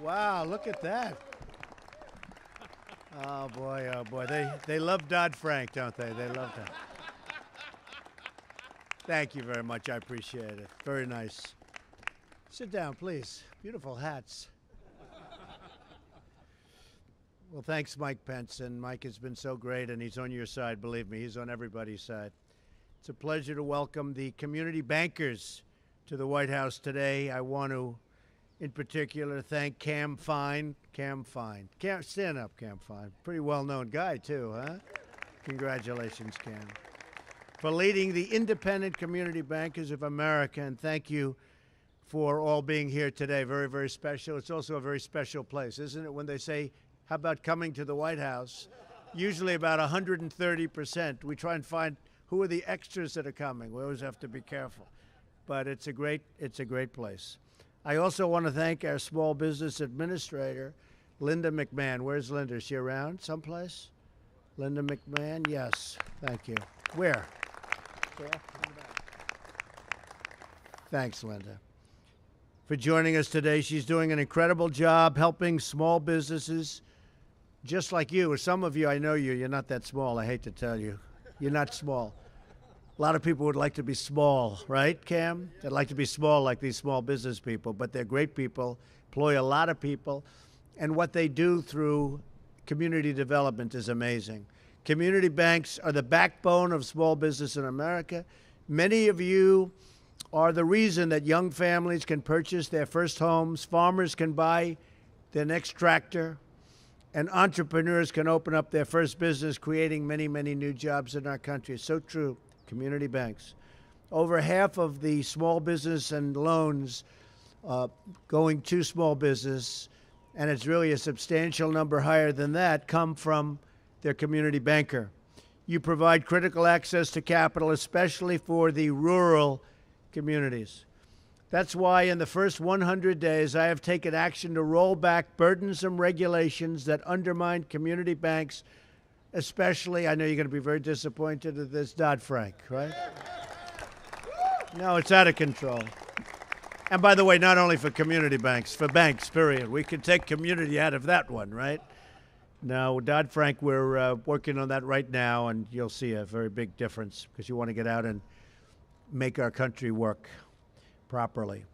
Wow, look at that. Oh boy, oh boy. They love Dodd-Frank, don't they? They love that. Thank you very much. I appreciate it. Very nice. Sit down, please. Beautiful hats. Well, thanks, Mike Pence. And Mike has been so great, and he's on your side, believe me. He's on everybody's side. It's a pleasure to welcome the community bankers to the White House today. I want to, in particular, thank Cam Fine. Cam Fine. Stand up, Cam Fine. Pretty well-known guy, too, huh? Congratulations, Cam. For leading the Independent Community Bankers of America, and thank you for all being here today. Very, very special. It's also a very special place, isn't it, when they say, how about coming to the White House? Usually about 130%. We try and find who are the extras that are coming. We always have to be careful. But it's a great place. I also want to thank our small business administrator, Linda McMahon. Where's Linda? Is she around someplace? Linda McMahon? Yes. Thank you. Where? Thanks, Linda, for joining us today. She's doing an incredible job helping small businesses just like you. Or some of you, I know you. You're not that small. I hate to tell you. You're not small. A lot of people would like to be small, right, Cam? They'd like to be small like these small business people, but they're great people, employ a lot of people, and what they do through community development is amazing. Community banks are the backbone of small business in America. Many of you are the reason that young families can purchase their first homes, farmers can buy their next tractor, and entrepreneurs can open up their first business, creating many, many new jobs in our country. It's so true. Community banks. Over half of the small business and loans going to small business, and it's really a substantial number higher than that, come from their community banker. You provide critical access to capital, especially for the rural communities. That's why in the first 100 days, I have taken action to roll back burdensome regulations that undermine community banks, especially, I know you're going to be very disappointed at this, Dodd-Frank, right? No, it's out of control. And by the way, not only for community banks, for banks, period. We could take community out of that one, right? No, Dodd-Frank, we're working on that right now, and you'll see a very big difference because you want to get out and make our country work properly.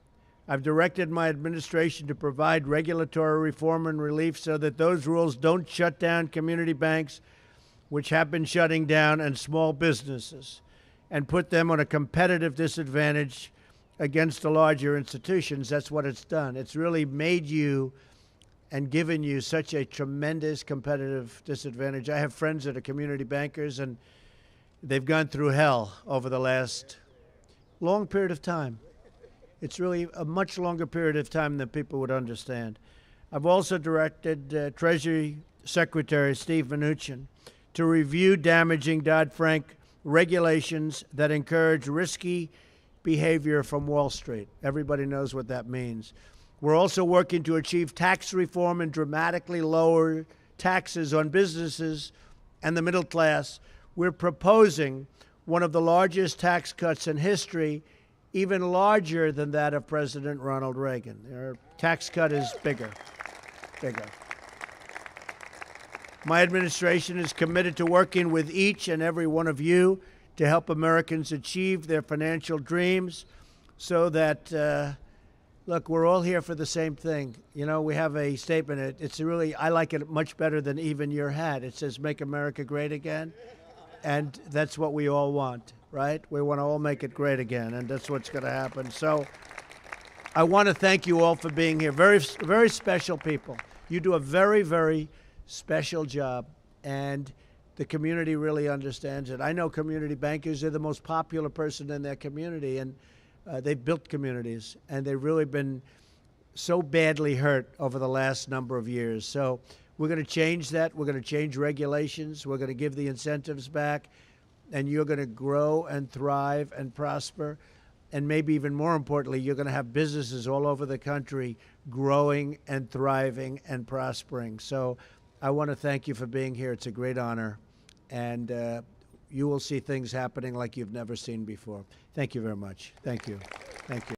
I've directed my administration to provide regulatory reform and relief so that those rules don't shut down community banks, which have been shutting down, and small businesses, and put them on a competitive disadvantage against the larger institutions. That's what it's done. It's really made you and given you such a tremendous competitive disadvantage. I have friends that are community bankers, and they've gone through hell over the last long period of time. It's really a much longer period of time than people would understand. I've also directed Treasury Secretary Steve Mnuchin to review damaging Dodd-Frank regulations that encourage risky behavior from Wall Street. Everybody knows what that means. We're also working to achieve tax reform and dramatically lower taxes on businesses and the middle class. We're proposing one of the largest tax cuts in history, even larger than that of President Ronald Reagan. Their tax cut is bigger. My administration is committed to working with each and every one of you to help Americans achieve their financial dreams so that, look, we're all here for the same thing. You know, we have a statement. It's really, I like it much better than even your hat. It says, "Make America Great Again." And that's what we all want, right? We want to all make it great again, and that's what's going to happen. So I want to thank you all for being here. Very, very special people. You do a very, very special job, and the community really understands it. I know community bankers are the most popular person in their community, and they've built communities, and they've really been so badly hurt over the last number of years. So we're going to change that. We're going to change regulations. We're going to give the incentives back, and you're going to grow and thrive and prosper. And maybe even more importantly, you're going to have businesses all over the country growing and thriving and prospering. So I want to thank you for being here. It's a great honor. And you will see things happening like you've never seen before. Thank you very much. Thank you. Thank you.